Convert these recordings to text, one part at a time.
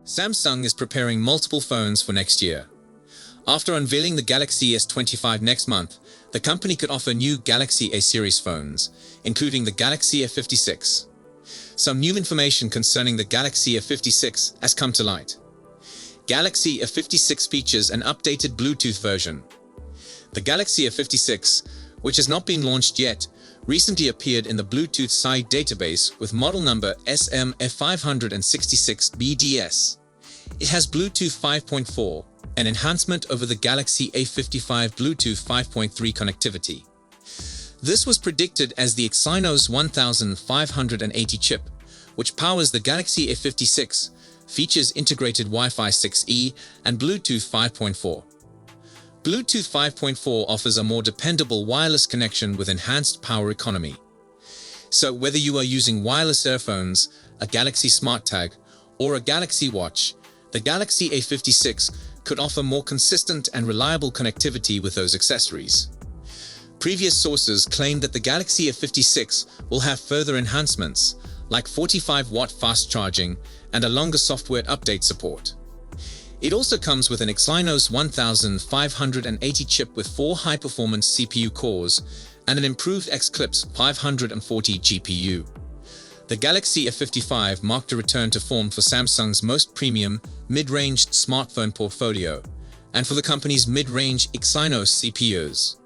Samsung is preparing multiple phones for next year. After unveiling the Galaxy S25 next month, the company could offer new Galaxy A series phones, including the Galaxy A56. Some new information concerning the Galaxy A56 has come to light. Galaxy A56 features an updated Bluetooth version. The Galaxy A56, which has not been launched yet, recently appeared in the Bluetooth side database with model number SM-A566BDS. It has Bluetooth 5.4, an enhancement over the Galaxy A55 Bluetooth 5.3 connectivity. This was predicted as the Exynos 1580 chip, which powers the Galaxy A56, features integrated Wi-Fi 6E and Bluetooth 5.4. Bluetooth 5.4 offers a more dependable wireless connection with enhanced power economy. So whether you are using wireless earphones, a Galaxy SmartTag, or a Galaxy Watch, the Galaxy A56 could offer more consistent and reliable connectivity with those accessories. Previous sources claimed that the Galaxy A56 will have further enhancements, like 45-watt fast charging and a longer software update support. It also comes with an Exynos 1580 chip with 4 high-performance CPU cores and an improved Eclipse 540 GPU. The Galaxy A55 marked a return to form for Samsung's most premium, mid-range smartphone portfolio, and for the company's mid-range Exynos CPUs.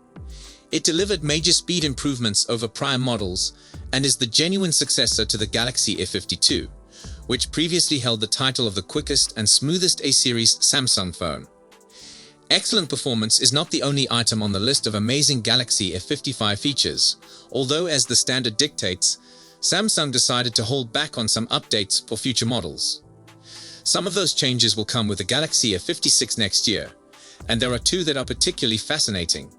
It delivered major speed improvements over prior models and is the genuine successor to the Galaxy A52, which previously held the title of the quickest and smoothest A-series Samsung phone. Excellent performance is not the only item on the list of amazing Galaxy A55 features, although as the standard dictates, Samsung decided to hold back on some updates for future models. Some of those changes will come with the Galaxy A56 next year, and there are 2 that are particularly fascinating.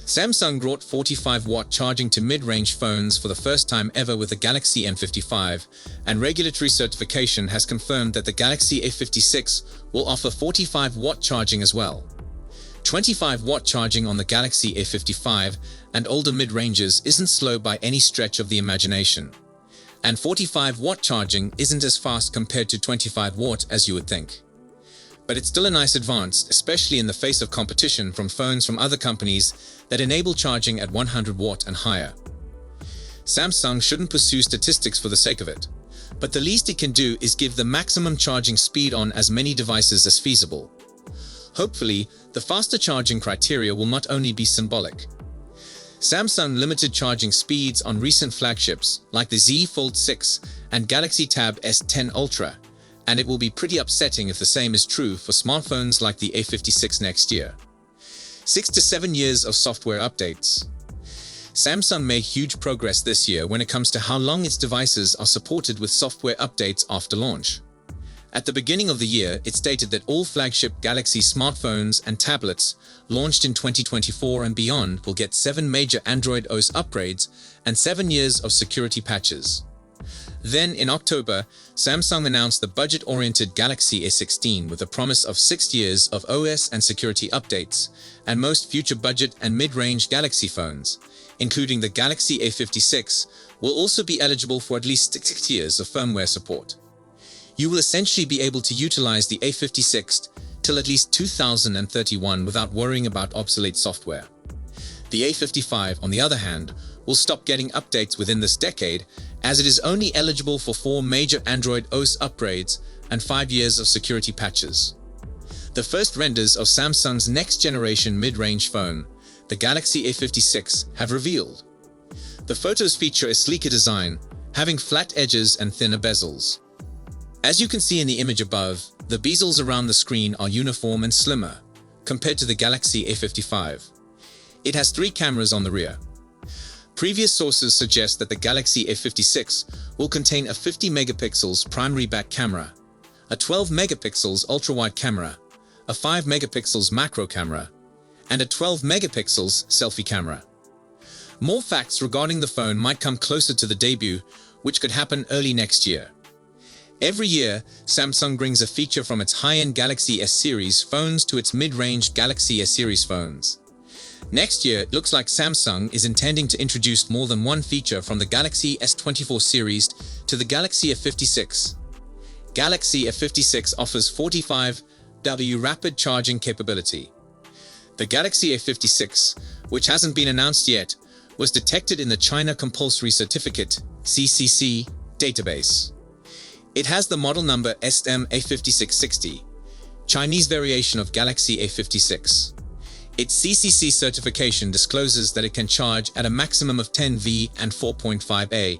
Samsung brought 45-watt charging to mid-range phones for the first time ever with the Galaxy M55, and regulatory certification has confirmed that the Galaxy A56 will offer 45-watt charging as well. 25-watt charging on the Galaxy A55 and older mid-ranges isn't slow by any stretch of the imagination. And 45-watt charging isn't as fast compared to 25-watt as you would think. But it's still a nice advance, especially in the face of competition from phones from other companies that enable charging at 100 watt and higher. Samsung shouldn't pursue statistics for the sake of it, but the least it can do is give the maximum charging speed on as many devices as feasible. Hopefully, the faster charging criteria will not only be symbolic. Samsung limited charging speeds on recent flagships like the Z Fold 6 and Galaxy Tab S10 Ultra, and it will be pretty upsetting if the same is true for smartphones like the A56 next year. 6 to 7 years of software updates. Samsung made huge progress this year when it comes to how long its devices are supported with software updates after launch. At the beginning of the year, it stated that all flagship Galaxy smartphones and tablets launched in 2024 and beyond will get 7 major Android OS upgrades and 7 years of security patches. Then, in October, Samsung announced the budget-oriented Galaxy A16 with a promise of 6 years of OS and security updates, and most future budget and mid-range Galaxy phones, including the Galaxy A56, will also be eligible for at least 6 years of firmware support. You will essentially be able to utilize the A56 till at least 2031 without worrying about obsolete software. The A55, on the other hand, will stop getting updates within this decade, as it is only eligible for 4 major Android OS upgrades and 5 years of security patches. The first renders of Samsung's next-generation mid-range phone, the Galaxy A56, have revealed. The photos feature a sleeker design, having flat edges and thinner bezels. As you can see in the image above, the bezels around the screen are uniform and slimmer, compared to the Galaxy A55. It has 3 cameras on the rear. Previous sources suggest that the Galaxy A56 will contain a 50 megapixels primary back camera, a 12 megapixels ultra-wide camera, a 5 megapixels macro camera, and a 12 megapixels selfie camera. More facts regarding the phone might come closer to the debut, which could happen early next year. Every year, Samsung brings a feature from its high-end Galaxy S series phones to its mid-range Galaxy S series phones. Next year, it looks like Samsung is intending to introduce more than one feature from the Galaxy S24 series to the Galaxy A56. Galaxy A56 offers 45W rapid charging capability. The Galaxy A56, which hasn't been announced yet, was detected in the China Compulsory Certificate (CCC) database. It has the model number SM-A5660, Chinese variation of Galaxy A56. Its CCC certification discloses that it can charge at a maximum of 10V and 4.5A.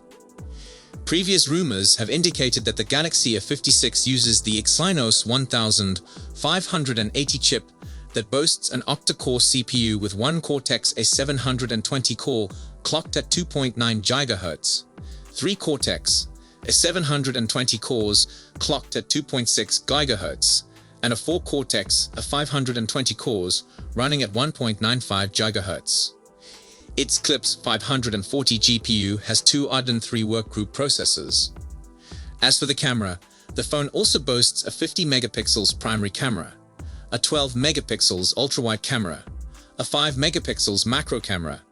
Previous rumors have indicated that the Galaxy A56 uses the Exynos 1580 chip that boasts an octa-core CPU with one Cortex A720 core clocked at 2.9 GHz, 3 Cortex A720 cores clocked at 2.6 GHz, and a 4 Cortex A520 cores running at 1.95 GHz. Its Clips 540 GPU has 2 Arden 3 workgroup processors. As for the camera, the phone also boasts a 50 megapixels primary camera, a 12 megapixels ultra-wide camera, a 5 megapixels macro camera,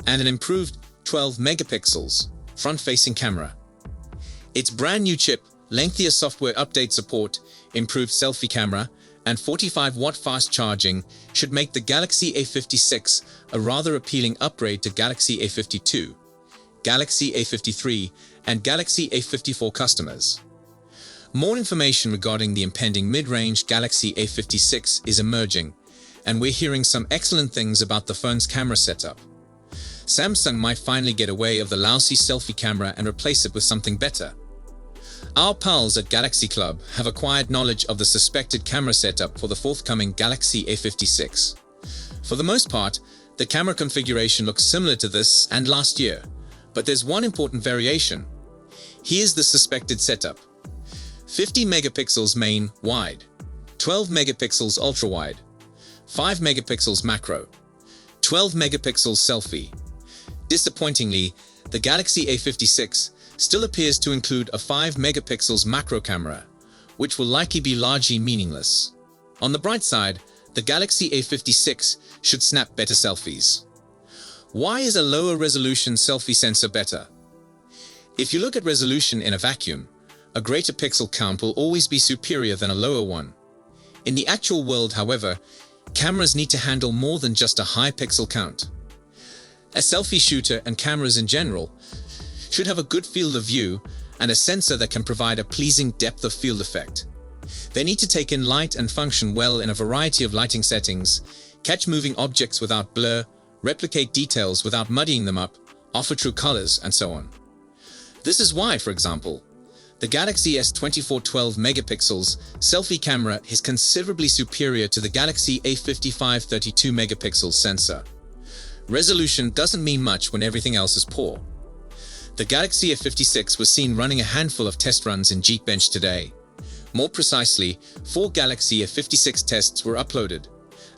and an improved 12 megapixels front-facing camera. Its brand new chip, lengthier software update support, improved selfie camera, and 45-watt fast charging should make the Galaxy A56 a rather appealing upgrade to Galaxy A52, Galaxy A53, and Galaxy A54 customers. More information regarding the impending mid-range Galaxy A56 is emerging, and we're hearing some excellent things about the phone's camera setup. Samsung might finally get away of the lousy selfie camera and replace it with something better. Our pals at Galaxy Club have acquired knowledge of the suspected camera setup for the forthcoming Galaxy A56. For the most part, the camera configuration looks similar to this and last year, but there's one important variation. Here's the suspected setup: 50 megapixels main wide, 12 megapixels ultra wide, 5 megapixels macro, 12 megapixels selfie. Disappointingly, the Galaxy A56 still appears to include a 5 megapixels macro camera, which will likely be largely meaningless. On the bright side, the Galaxy A56 should snap better selfies. Why is a lower resolution selfie sensor better? If you look at resolution in a vacuum, a greater pixel count will always be superior than a lower one. In the actual world, however, cameras need to handle more than just a high pixel count. A selfie shooter and cameras in general should have a good field of view and a sensor that can provide a pleasing depth of field effect. They need to take in light and function well in a variety of lighting settings, catch moving objects without blur, replicate details without muddying them up, offer true colors, and so on. This is why, for example, the Galaxy S25 12 megapixels selfie camera is considerably superior to the Galaxy A55 32 megapixels sensor. Resolution doesn't mean much when everything else is poor. The Galaxy A56 was seen running a handful of test runs in Geekbench today. More precisely, 4 Galaxy A56 tests were uploaded,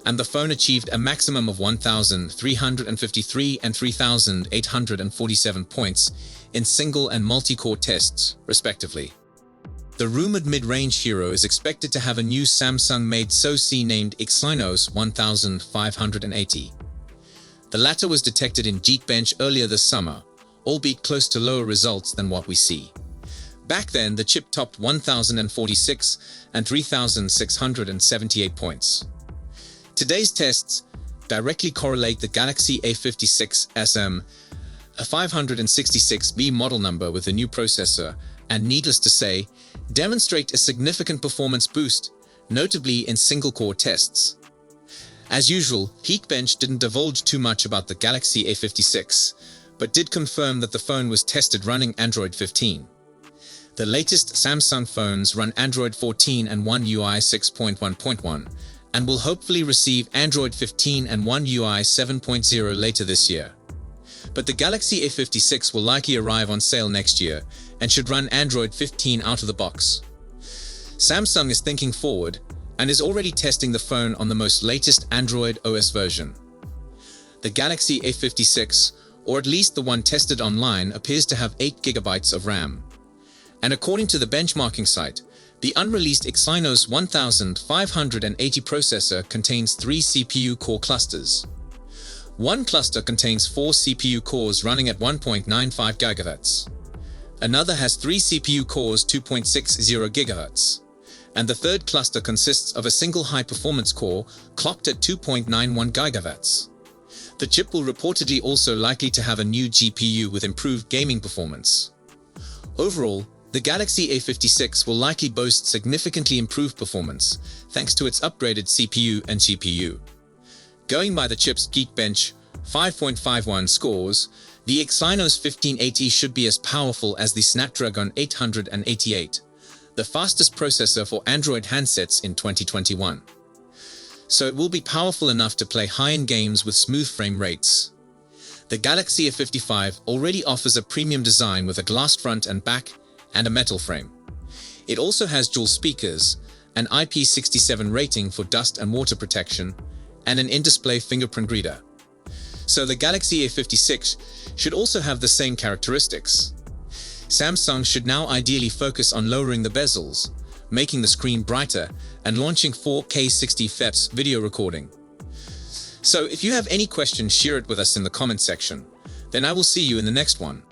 and the phone achieved a maximum of 1,353 and 3,847 points in single and multi-core tests, respectively. The rumored mid-range hero is expected to have a new Samsung-made SoC named Exynos 1580. The latter was detected in Geekbench earlier this summer, albeit close to lower results than what we see. Back then, the chip topped 1,046 and 3,678 points. Today's tests directly correlate the Galaxy A56 SM, a 566B model number with a new processor, and needless to say, demonstrate a significant performance boost, notably in single-core tests. As usual, Geekbench didn't divulge too much about the Galaxy A56, but did confirm that the phone was tested running Android 15. The latest Samsung phones run Android 14 and One UI 6.1.1, and will hopefully receive Android 15 and One UI 7.0 later this year. But the Galaxy A56 will likely arrive on sale next year and should run Android 15 out of the box. Samsung is thinking forward and is already testing the phone on the most latest Android OS version. The Galaxy A56, or at least the one tested online, appears to have 8 GB of RAM. And according to the benchmarking site, the unreleased Exynos 1580 processor contains 3 CPU core clusters. One cluster contains 4 CPU cores running at 1.95 GHz. Another has 3 CPU cores 2.60 GHz. And the third cluster consists of a single high-performance core clocked at 2.91 GHz. The chip will reportedly also likely to have a new GPU with improved gaming performance. Overall, the Galaxy A56 will likely boast significantly improved performance thanks to its upgraded CPU and GPU. Going by the chip's Geekbench 5.51 scores, the Exynos 1580 should be as powerful as the Snapdragon 888, the fastest processor for Android handsets in 2021. So it will be powerful enough to play high-end games with smooth frame rates. The Galaxy A55 already offers a premium design with a glass front and back and a metal frame. It also has dual speakers, an IP67 rating for dust and water protection, and an in-display fingerprint reader. So the Galaxy A56 should also have the same characteristics. Samsung should now ideally focus on lowering the bezels, making the screen brighter, and launching 4K 60 fps video recording. So if you have any questions, share it with us in the comment section. Then I will see you in the next one.